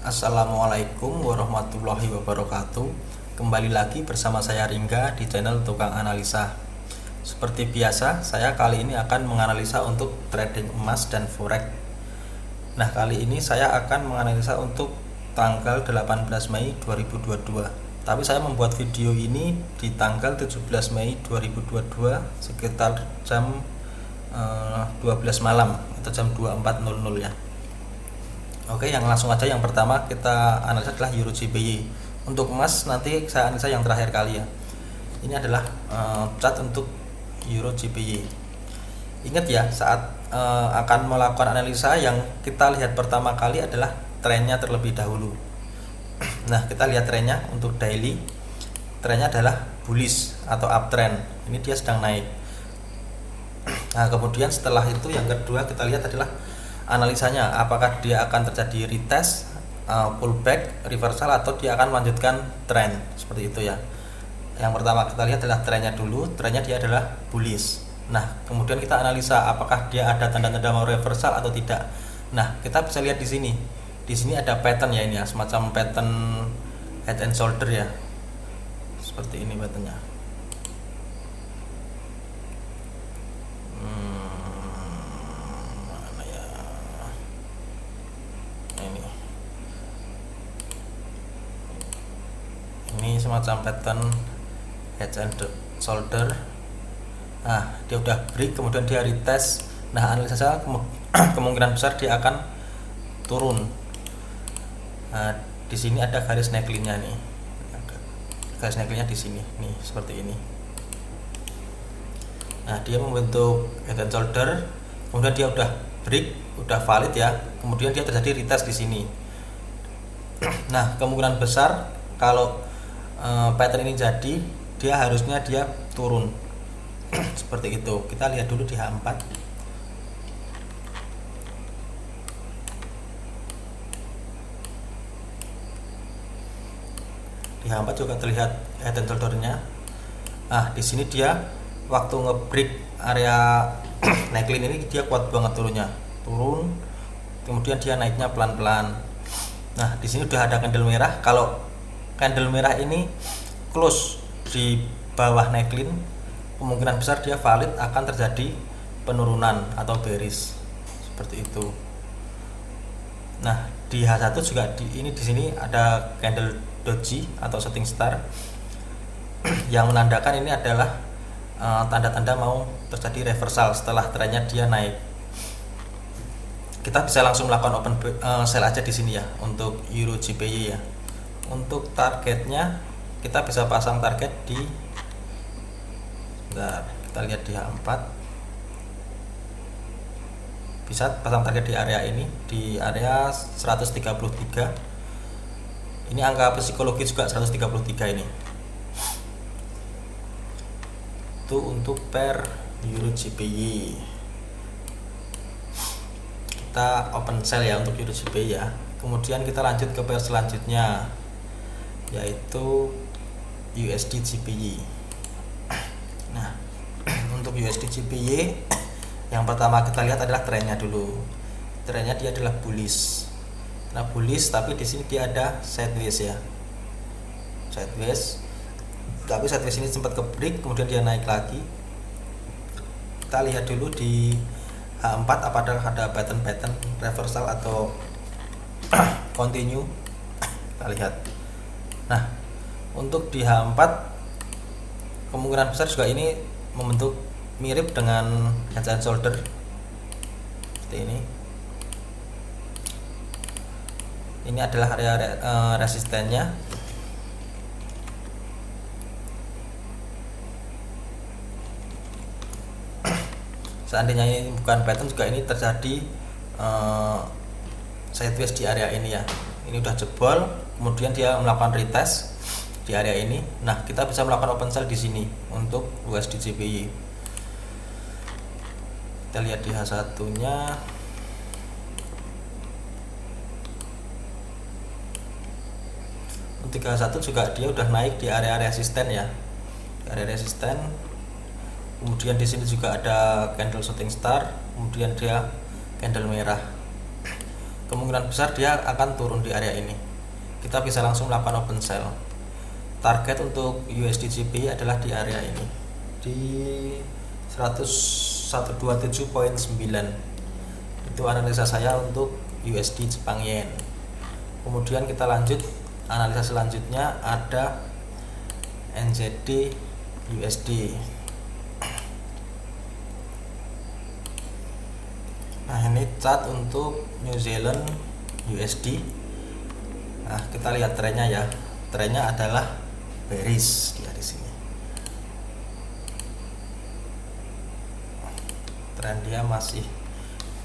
Assalamualaikum warahmatullahi wabarakatuh. Kembali lagi bersama saya Ringga di channel Tukang Analisa. Seperti biasa, saya kali ini akan menganalisa untuk trading emas dan forex. Nah, kali ini saya akan menganalisa untuk tanggal 18 Mei 2022. Tapi saya membuat video ini di tanggal 17 Mei 2022 sekitar jam 12 malam atau jam 24.00 ya. Oke, yang langsung aja yang pertama kita analisa adalah Euro JPY. Untuk emas nanti saya analisa yang terakhir kali ya. Ini adalah chart untuk Euro JPY. Ingat ya, saat akan melakukan analisa yang kita lihat pertama kali adalah trennya terlebih dahulu. Nah, kita lihat trennya untuk daily. Trennya adalah bullish atau uptrend. Ini dia sedang naik. Nah, kemudian setelah itu yang kedua kita lihat adalah analisanya, apakah dia akan terjadi retest, pullback, reversal, atau dia akan melanjutkan tren seperti itu ya. Yang pertama kita lihat adalah trennya dulu. Trennya dia adalah bullish. Nah, kemudian kita analisa apakah dia ada tanda-tanda mau reversal atau tidak. Nah, kita bisa lihat di sini. Di sini ada pattern ya, ini ya, semacam pattern head and shoulder ya. Seperti ini patternnya. Ini semacam pattern head and shoulder. Nah, dia udah break, kemudian dia retest. Nah, analisa saya kemungkinan besar dia akan turun. Nah, di sini ada garis neckline-nya nih. Garis neckline-nya di sini nih, seperti ini. Nah, dia membentuk head and shoulder, kemudian dia udah break, udah valid ya. Kemudian dia terjadi retest di sini. Nah, kemungkinan besar kalau pattern ini jadi, dia harusnya dia turun seperti itu. Kita lihat dulu di H4. Di H4 juga terlihat head and shoulder-nya. Nah, di sini dia waktu ngebreak area neckline ini dia kuat banget turunnya. Turun, kemudian dia naiknya pelan-pelan. Nah, di sini udah ada candle merah. Kalau candle merah ini close di bawah neckline, kemungkinan besar dia valid akan terjadi penurunan atau bearish seperti itu. Nah, di H1 juga di sini ada candle doji atau shooting star yang menandakan ini adalah tanda-tanda mau terjadi reversal setelah trennya dia naik. Kita bisa langsung melakukan open sell aja di sini ya untuk Euro JPY ya. Untuk targetnya kita bisa pasang target di, kita lihat di H4, bisa pasang target di area ini, di area 133. Ini angka psikologi juga 133 ini. Itu untuk per Euro JPY. Kita open sell ya untuk Euro JPY ya. Kemudian kita lanjut ke pair selanjutnya, yaitu USD JPY. Nah, untuk USD JPY yang pertama kita lihat adalah trennya dulu. Trennya dia adalah bullish. Nah, bullish tapi di sini dia ada sideways ya. Sideways. Tapi sideways ini sempat ke break, kemudian dia naik lagi. Kita lihat dulu di H4 apakah ada pattern reversal atau continue. Kita lihat. Nah, untuk di H4 kemungkinan besar juga ini membentuk mirip dengan head and shoulder seperti ini. Ini adalah area resistennya. Seandainya ini bukan pattern juga ini terjadi sideways di area ini ya. Ini udah jebol, kemudian dia melakukan retest di area ini. Nah, kita bisa melakukan open sell di sini untuk USD JPY. Kita lihat di H1-nya. Untuk H1 juga dia udah naik di area resisten ya. Di area resisten. Kemudian di sini juga ada candle shooting star, kemudian dia candle merah. kemungkinan besar dia akan turun di area ini. Kita bisa langsung melakukan open sell. Target untuk USD GBP adalah di area ini, di 127.9. Itu analisa saya untuk USD Jepang Yen. Kemudian kita lanjut, analisa selanjutnya ada NZD USD. Nah, ini chart untuk New Zealand USD. Nah, kita lihat trennya ya. Trennya adalah bearish dia di sini. Tren dia masih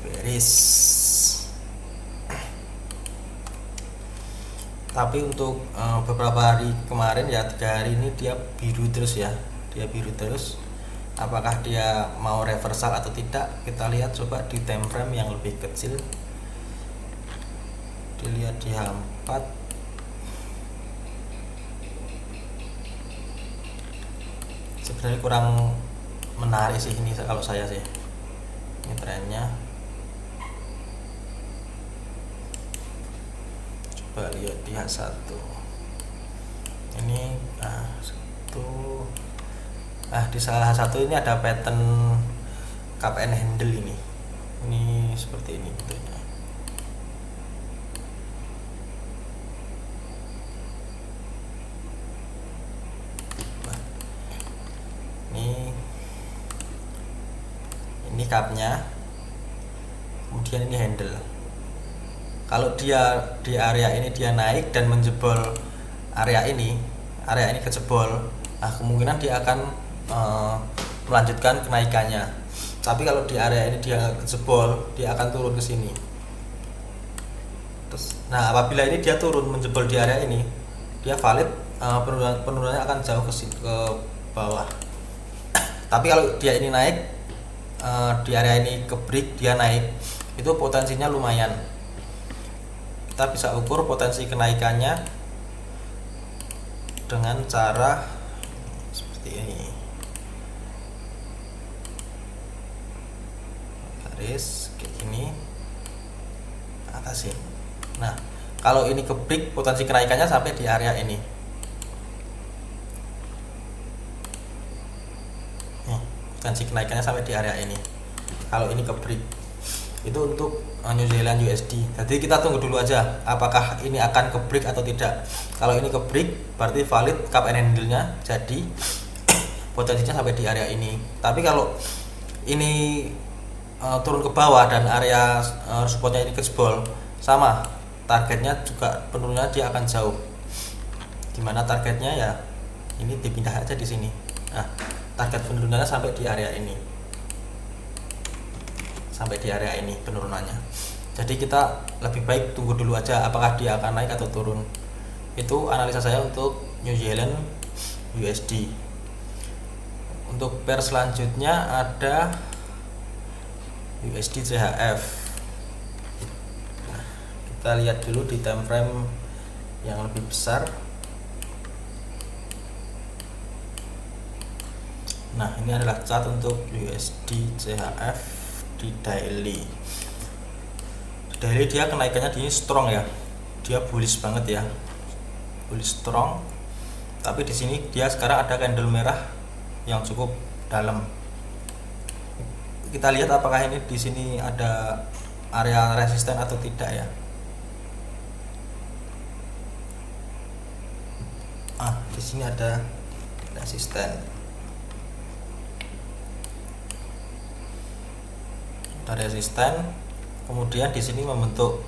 bearish. Tapi untuk beberapa hari kemarin ya, 3 hari ini dia biru terus ya. Dia biru terus. Apakah dia mau reversal atau tidak? Kita lihat coba di time frame yang lebih kecil. Dilihat di H4. Sebenarnya kurang menarik sih ini kalau saya sih. Ini trennya. Coba lihat di H1. Ini di salah satu ini ada pattern KPN handle ini. Ini seperti ini bentuknya. Ini cupnya, kemudian ini handle. Kalau dia di area ini dia naik dan menjebol area ini kejebol, nah kemungkinan dia akan melanjutkan kenaikannya. Tapi kalau di area ini dia kejebol, dia akan turun ke sini. Nah, apabila ini dia turun menjebol di area ini, dia valid, penurunannya akan jauh ke bawah. Tapi kalau dia ini naik, di area ini ke break, dia naik, itu potensinya lumayan. Kita bisa ukur potensi kenaikannya dengan cara seperti ini, garis kayak gini atasin. Nah, kalau ini ke break, potensi kenaikannya sampai di area ini. Potensi kenaikannya sampai di area ini. Kalau ini ke break, itu untuk New Zealand USD. Jadi kita tunggu dulu aja apakah ini akan ke break atau tidak. Kalau ini ke break berarti valid cup and handle-nya, jadi potensinya sampai di area ini. Tapi kalau ini turun ke bawah dan area supportnya ini kejebol, sama targetnya juga penurunannya dia akan jauh. Dimana targetnya ya ini dipindah aja di sini. Nah, target penurunannya sampai di area ini, penurunannya. Jadi kita lebih baik tunggu dulu aja apakah dia akan naik atau turun. Itu analisa saya untuk New Zealand USD. Untuk pair selanjutnya ada USD CHF. Nah, kita lihat dulu di time frame yang lebih besar. Nah, ini adalah chart untuk USD CHF di daily. Di daily dia kenaikannya di strong ya. Dia bullish banget ya. Bullish strong. Tapi di sini dia sekarang ada candle merah yang cukup dalam. Kita lihat apakah ini di sini ada area resisten atau tidak ya. Di sini ada resisten. Resisten, kemudian di sini membentuk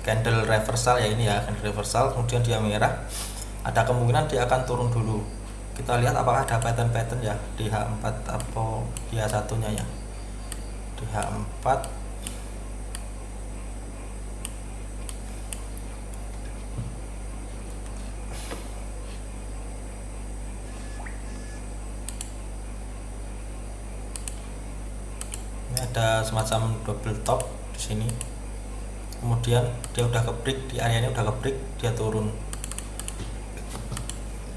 candle reversal ya, ini ya candle reversal, kemudian dia merah, ada kemungkinan dia akan turun dulu. Kita lihat apakah ada pattern ya di H4 atau di H1 nya ya. Di H4 ada semacam double top di sini. Kemudian dia udah ke break, di area ini udah ke break, dia turun.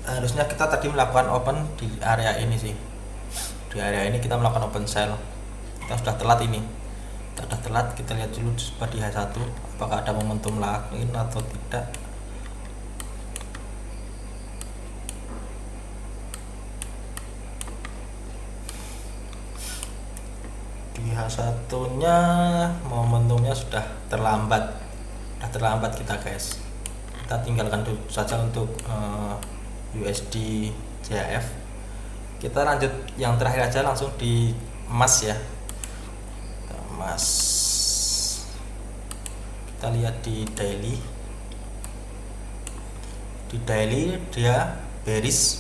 Harusnya kita tadi melakukan open di area ini sih. Di area ini kita melakukan open sell. Kita sudah telat ini. Kita sudah telat. Kita lihat dulu di H1 apakah ada momentum lain atau tidak. Di H1 nya momentumnya sudah terlambat kita guys. Kita tinggalkan dulu saja untuk USD CHF. Kita lanjut yang terakhir aja, langsung di emas ya. Emas, kita lihat di daily dia bearish,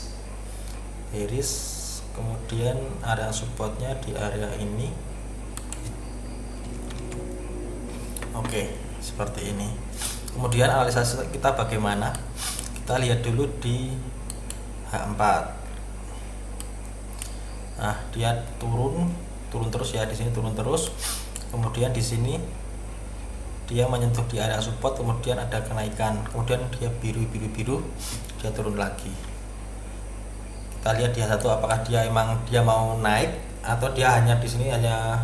kemudian area supportnya di area ini. Oke, seperti ini. Kemudian analisa kita bagaimana? Kita lihat dulu di H4. Nah, dia turun terus ya, di sini turun terus. Kemudian di sini dia menyentuh di area support, kemudian ada kenaikan. Kemudian dia biru, dia turun lagi. Kita lihat di H1 apakah dia mau naik atau dia hanya di sini hanya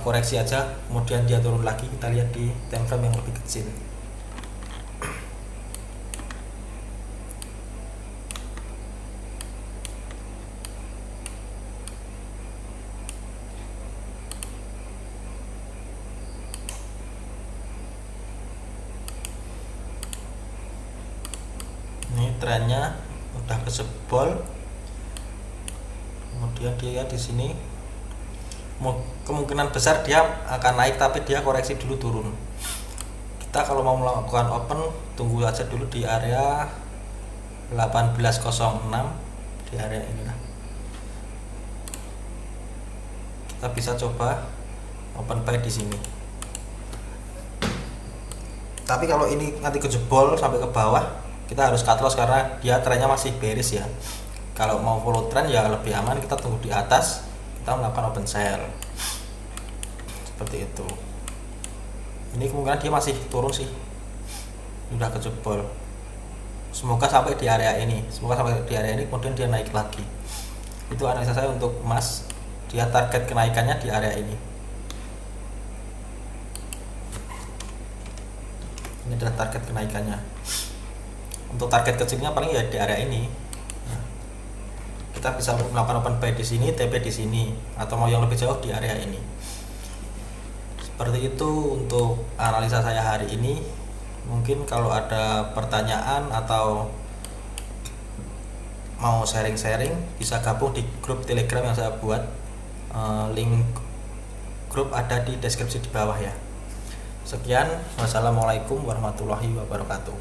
koreksi aja, kemudian dia turun lagi. Kita lihat di time frame yang lebih kecil. Ini trennya udah kejebol, kemudian dia di sini kemungkinan besar dia akan naik, tapi dia koreksi dulu turun. Kita kalau mau melakukan open, tunggu aja dulu di area 1806, di area ini lah. Kita bisa coba open buy di sini. Tapi kalau ini nanti kejebol sampai ke bawah, kita harus cut loss karena dia trennya masih bearish ya. Kalau mau follow trend ya lebih aman, kita tunggu di atas, kita melakukan open sell seperti itu. Ini kemungkinan dia masih turun sih, udah kejebol. Semoga sampai di area ini, kemudian dia naik lagi. Itu analisa saya untuk emas. Dia target kenaikannya di area ini. Ini adalah target kenaikannya. Untuk target kecilnya paling ya di area ini. Kita bisa melakukan open buy di sini, TP di sini, atau mau yang lebih jauh di area ini. Seperti itu untuk analisa saya hari ini. Mungkin kalau ada pertanyaan atau mau sharing-sharing, bisa gabung di grup Telegram yang saya buat. Link grup ada di deskripsi di bawah ya. Sekian, wassalamualaikum warahmatullahi wabarakatuh.